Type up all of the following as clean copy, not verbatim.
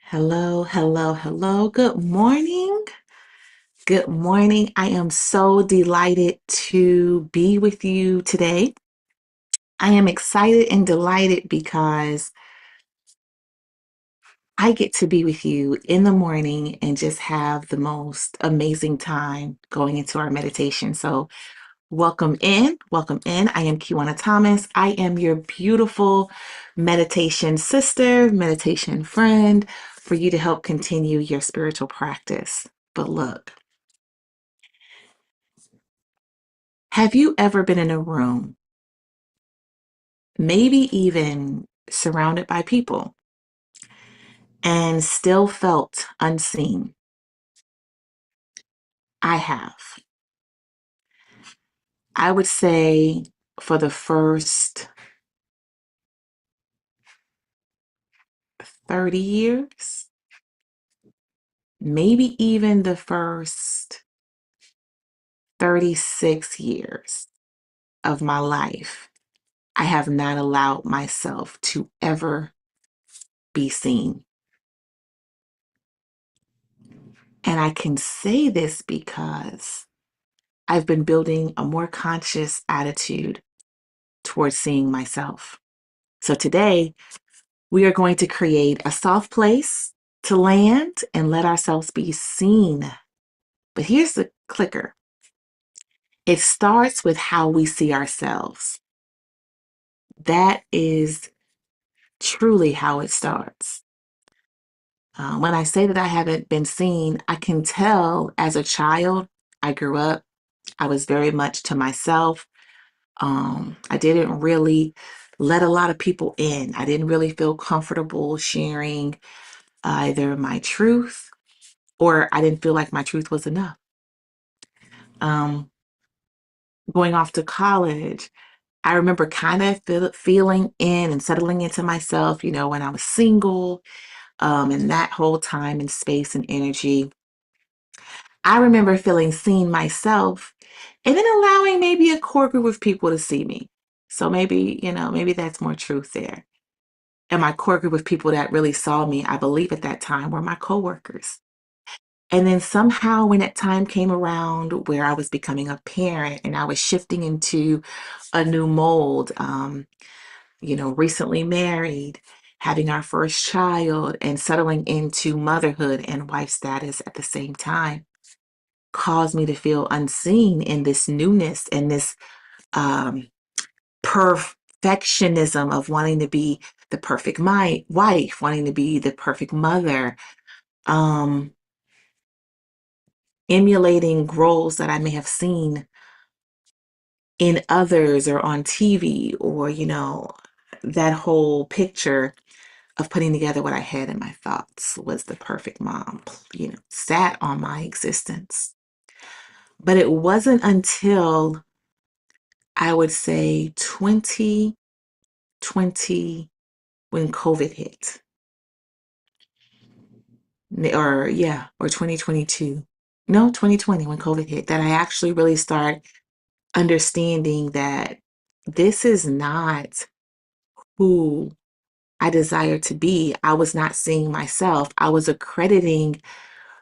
Hello, hello, hello. Good morning. Good morning. I am so delighted to be with you today. I am excited and delighted because I get to be with you in the morning and just have the most amazing time going into our meditation. So, welcome in. Welcome in. I am Kiwana Thomas. I am your beautiful meditation sister, meditation friend for you to help continue your spiritual practice. But look, have you ever been in a room, maybe even surrounded by people, and still felt unseen? I have. I would say for the first 30 years, maybe even the first 36 years of my life, I have not allowed myself to ever be seen. And I can say this because I've been building a more conscious attitude towards seeing myself. So today, we are going to create a soft place to land and let ourselves be seen. But here's the clicker: it starts with how we see ourselves. That is truly how it starts. When I say that I haven't been seen, I can tell as a child, I grew up, I was very much to myself. I didn't really let a lot of people in. I didn't really feel comfortable sharing either my truth or I didn't feel like my truth was enough. Um, Going off to college, I remember kind of feeling in and settling into myself, when I was single, and that whole time and space and energy. I remember feeling seen myself and then allowing maybe a core group of people to see me. So maybe that's more truth there. And my core group of people that really saw me, I believe at that time, were my coworkers. And then somehow when that time came around where I was becoming a parent and I was shifting into a new mold, recently married, having our first child and settling into motherhood and wife status at the same time caused me to feel unseen in this newness and this um, perfectionism of wanting to be the perfect wife, wanting to be the perfect mother, um, emulating roles that I may have seen in others or on TV, or, that whole picture of putting together what I had in my thoughts was the perfect mom, sat on my existence. But it wasn't until I would say 2020 when COVID hit, or 2022. No, 2020 when COVID hit, that I actually really start understanding that this is not who I desire to be. I was not seeing myself. I was accrediting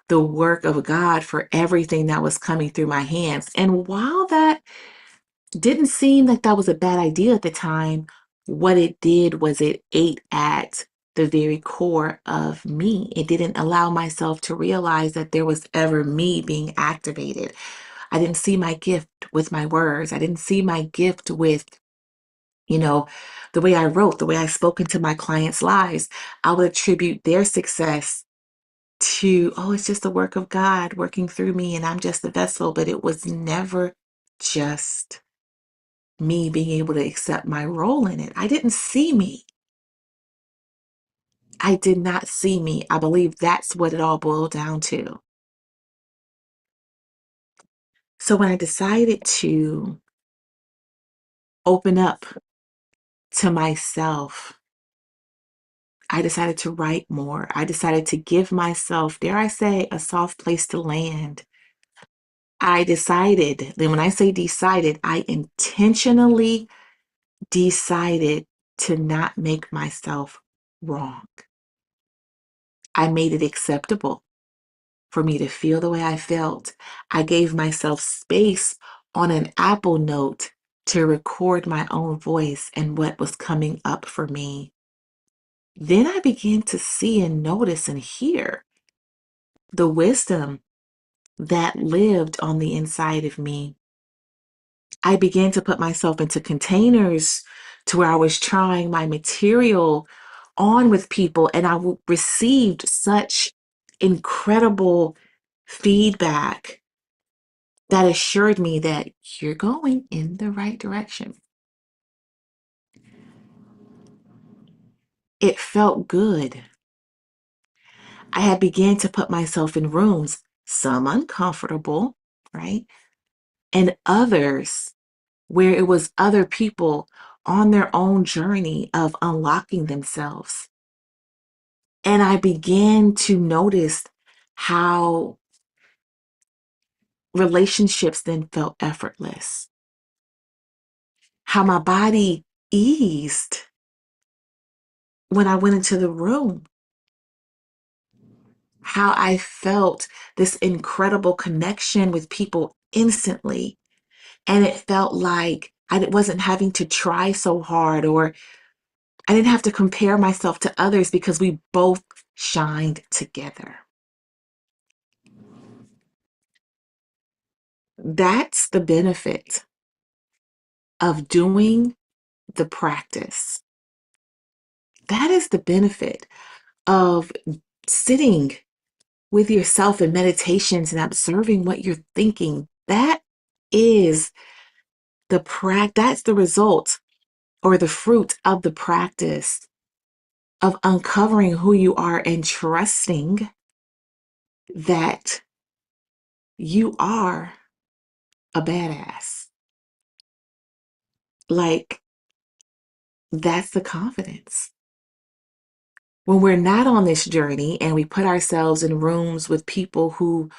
the work of God for everything that was coming through my hands. And while that didn't seem like that was a bad idea at the time, what it did was it ate at the very core of me. It didn't allow myself to realize that there was ever me being activated. I didn't see my gift with my words. I didn't see my gift with, you know, the way I wrote, the way I spoke into my clients' lives. I would attribute their success to, oh, it's just the work of God working through me and I'm just the vessel. But it was never just me being able to accept my role in it. I didn't see me. I did not see me. I believe that's what it all boiled down to. So when I decided to open up to myself, I decided to write more. I decided to give myself, dare I say, a soft place to land. I decided, then when I say decided, I intentionally decided to not make myself wrong. I made it acceptable for me to feel the way I felt. I gave myself space on an Apple Note to record my own voice and what was coming up for me. Then I began to see and notice and hear the wisdom that lived on the inside of me. I began to put myself into containers to where I was trying my material on with people, and received such incredible feedback that assured me that you're going in the right direction. It felt good. I had began to put myself in rooms, some uncomfortable, right? And others where it was other people on their own journey of unlocking themselves. And I began to notice how relationships then felt effortless, how my body eased when I went into the room, how I felt this incredible connection with people instantly. And it felt like I wasn't having to try so hard, or I didn't have to compare myself to others because we both shined together. That's the benefit of doing the practice. That is the benefit of sitting with yourself in meditations and observing what you're thinking. That is that's the result or the fruit of the practice of uncovering who you are and trusting that you are a badass. Like, that's the confidence. When we're not on this journey and we put ourselves in rooms with people who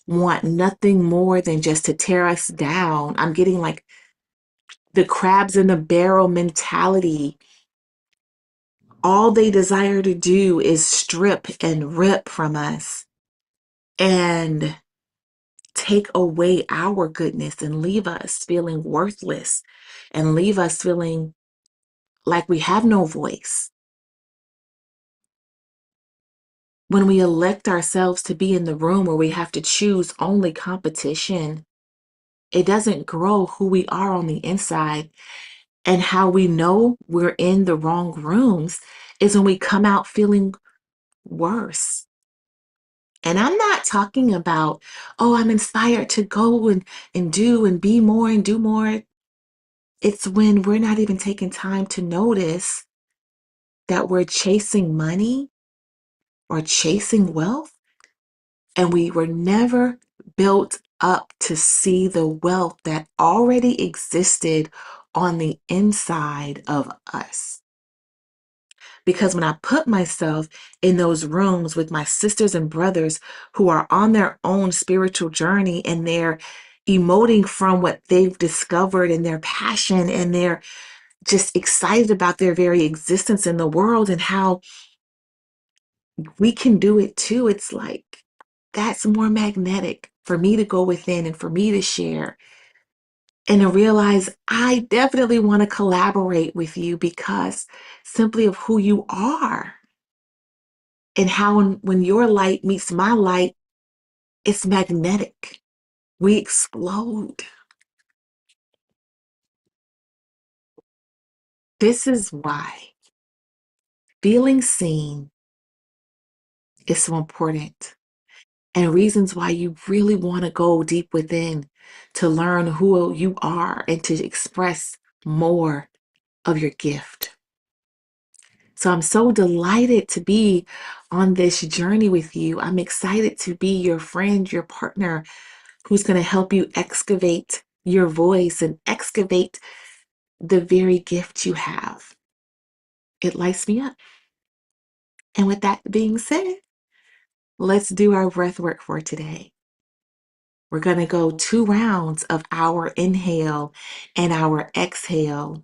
want nothing more than just to tear us down, I'm getting like the crabs in the barrel mentality. All they desire to do is strip and rip from us and take away our goodness and leave us feeling worthless and leave us feeling like we have no voice. When we elect ourselves to be in the room where we have to choose only competition, it doesn't grow who we are on the inside. And how we know we're in the wrong rooms is when we come out feeling worse. And I'm not talking about, oh, I'm inspired to go and do and be more and do more. It's when we're not even taking time to notice that we're chasing money or chasing wealth, and we were never built up to see the wealth that already existed on the inside of us. Because when I put myself in those rooms with my sisters and brothers who are on their own spiritual journey and they're emoting from what they've discovered and their passion, and they're just excited about their very existence in the world and how we can do it too, it's like that's more magnetic for me to go within and for me to share and to realize I definitely want to collaborate with you because simply of who you are. And how when your light meets my light, it's magnetic. We explode. This is why feeling seen is so important, and reasons why you really want to go deep within to learn who you are and to express more of your gift. So I'm so delighted to be on this journey with you. I'm excited to be your friend, your partner, who's going to help you excavate your voice and excavate the very gift you have. It lights me up. And with that being said, let's do our breath work for today. We're going to go 2 rounds of our inhale and our exhale.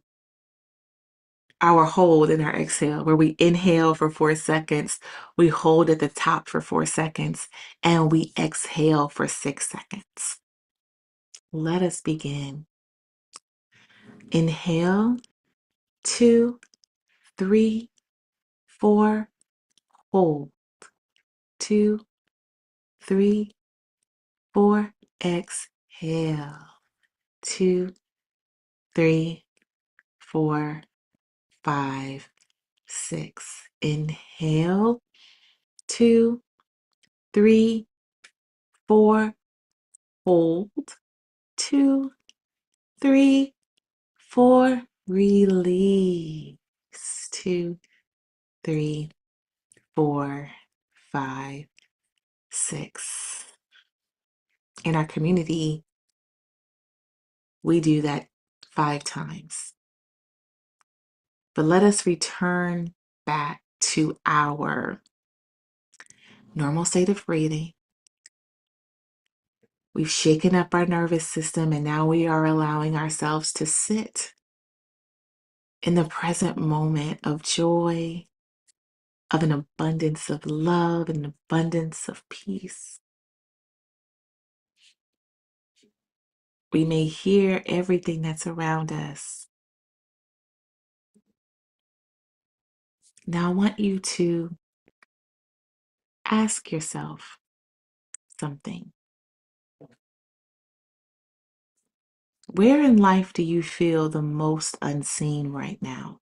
our hold and our exhale, where we inhale for 4 seconds, we hold at the top for 4 seconds, and we exhale for 6 seconds. Let us begin. Inhale, 2, 3, 4, hold. 2, 3, 4, exhale. 2, 3, 4, 5, 6. Inhale, 2, 3, 4, hold. 2, 3, 4, release. 2, 3, 4, 5, 6. In our community, we do that 5 times. But let us return back to our normal state of breathing. We've shaken up our nervous system, and now we are allowing ourselves to sit in the present moment of joy, of an abundance of love, an abundance of peace. We may hear everything that's around us. Now I want you to ask yourself something. Where in life do you feel the most unseen right now?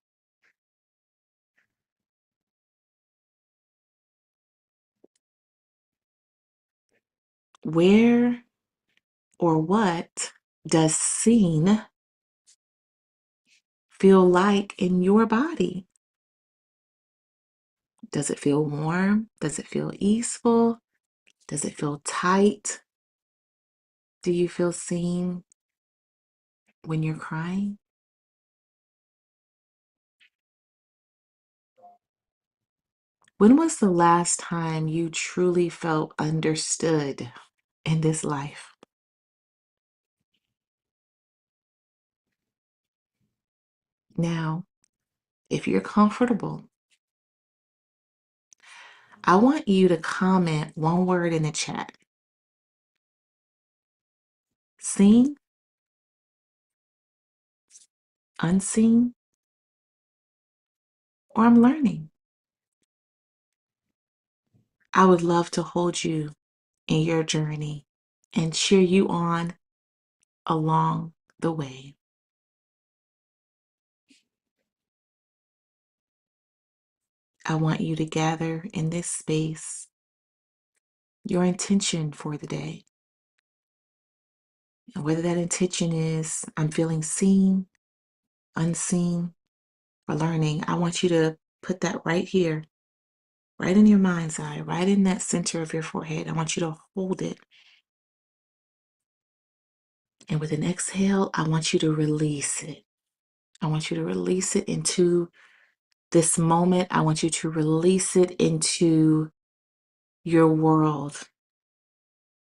Where or what does seen feel like in your body? Does it feel warm? Does it feel easeful? Does it feel tight? Do you feel seen when you're crying? When was the last time you truly felt understood in this life? Now, if you're comfortable, I want you to comment one word in the chat. Seen, unseen, or I'm learning. I would love to hold you in your journey and cheer you on along the way. I want you to gather in this space your intention for the day. And whether that intention is I'm feeling seen, unseen, or learning, I want you to put that right here, right in your mind's eye, right in that center of your forehead. I want you to hold it. And with an exhale, I want you to release it. I want you to release it into this moment. I want you to release it into your world.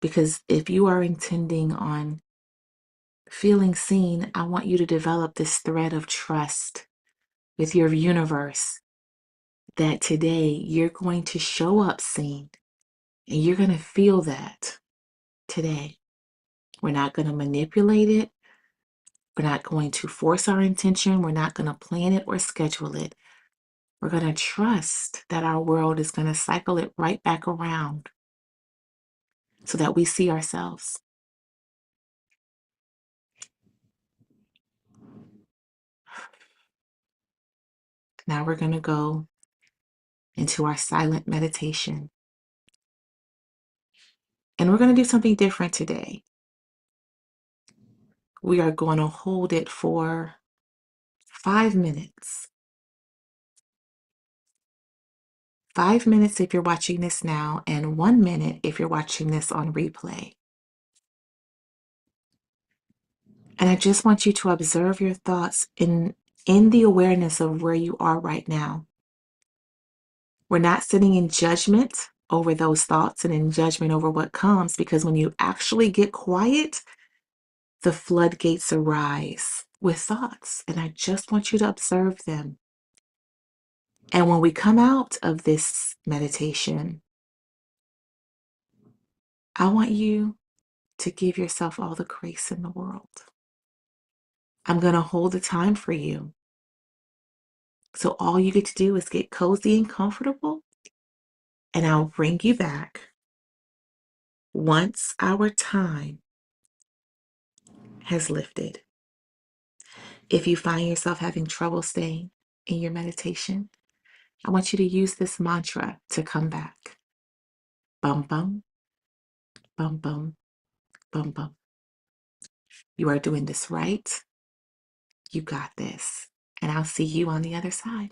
Because if you are intending on feeling seen, I want you to develop this thread of trust with your universe that today you're going to show up seen and you're going to feel that today. We're not going to manipulate it. We're not going to force our intention. We're not going to plan it or schedule it. We're going to trust that our world is going to cycle it right back around so that we see ourselves. Now we're going to go into our silent meditation. And we're going to do something different today. We are going to hold it for 5 minutes. 5 minutes if you're watching this now, and 1 minute if you're watching this on replay. And I just want you to observe your thoughts in the awareness of where you are right now. We're not sitting in judgment over those thoughts and in judgment over what comes, because when you actually get quiet, the floodgates arise with thoughts. And I just want you to observe them. And when we come out of this meditation, I want you to give yourself all the grace in the world. I'm going to hold the time for you. So all you get to do is get cozy and comfortable, and I'll bring you back once our time has lifted. If you find yourself having trouble staying in your meditation, I want you to use this mantra to come back. Bum, bum, bum, bum, bum, bum. You are doing this right. You got this. And I'll see you on the other side.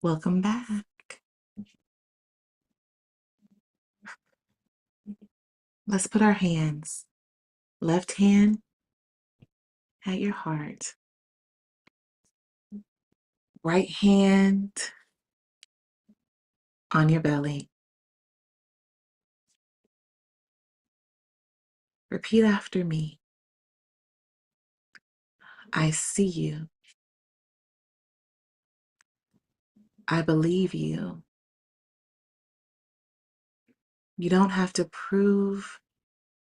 Welcome back. Let's put our hands, left hand at your heart, right hand on your belly. Repeat after me. I see you. I believe you. You don't have to prove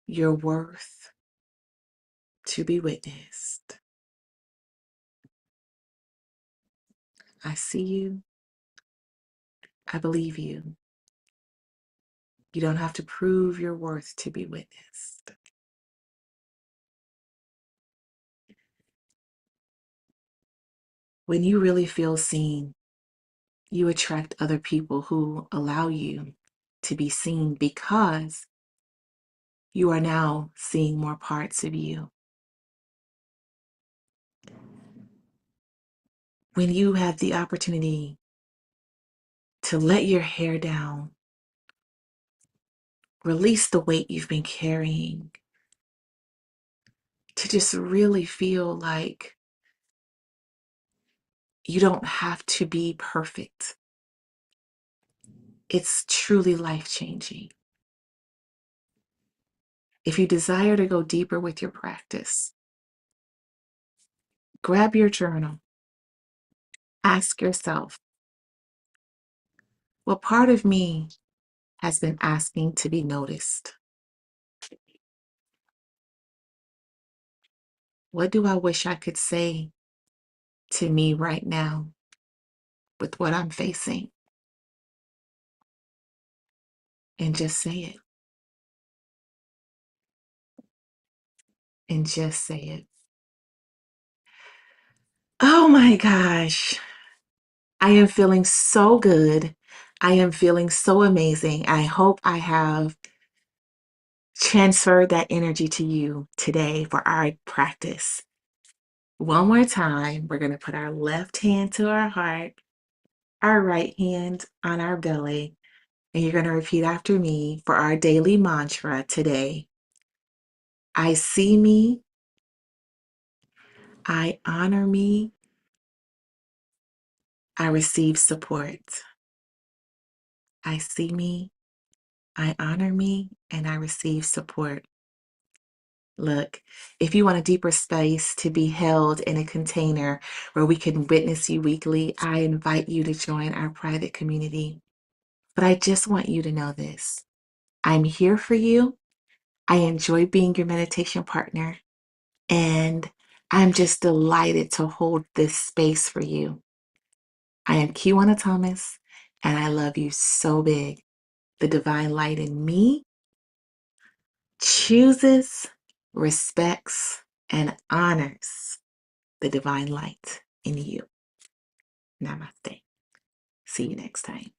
your worth to be witnessed. I see you. I believe you. You don't have to prove your worth to be witnessed. When you really feel seen, you attract other people who allow you to be seen because you are now seeing more parts of you. When you have the opportunity to let your hair down, release the weight you've been carrying, to just really feel like you don't have to be perfect. It's truly life-changing. If you desire to go deeper with your practice, grab your journal. Ask yourself, what part of me has been asking to be noticed? What do I wish I could say to me right now with what I'm facing? And just say it. And just say it. Oh my gosh. I am feeling so good. I am feeling so amazing. I hope I have transferred that energy to you today for our practice. One more time, we're going to put our left hand to our heart, our right hand on our belly, and you're going to repeat after me for our daily mantra today. I see me, I honor me, I receive support. I see me, I honor me, and I receive support. Look, if you want a deeper space to be held in a container where we can witness you weekly, I invite you to join our private community. But I just want you to know this. I'm here for you. I enjoy being your meditation partner. And I'm just delighted to hold this space for you. I am Kiwana Thomas, and I love you so big. The divine light in me chooses, respects, and honors the divine light in you. Namaste. See you next time.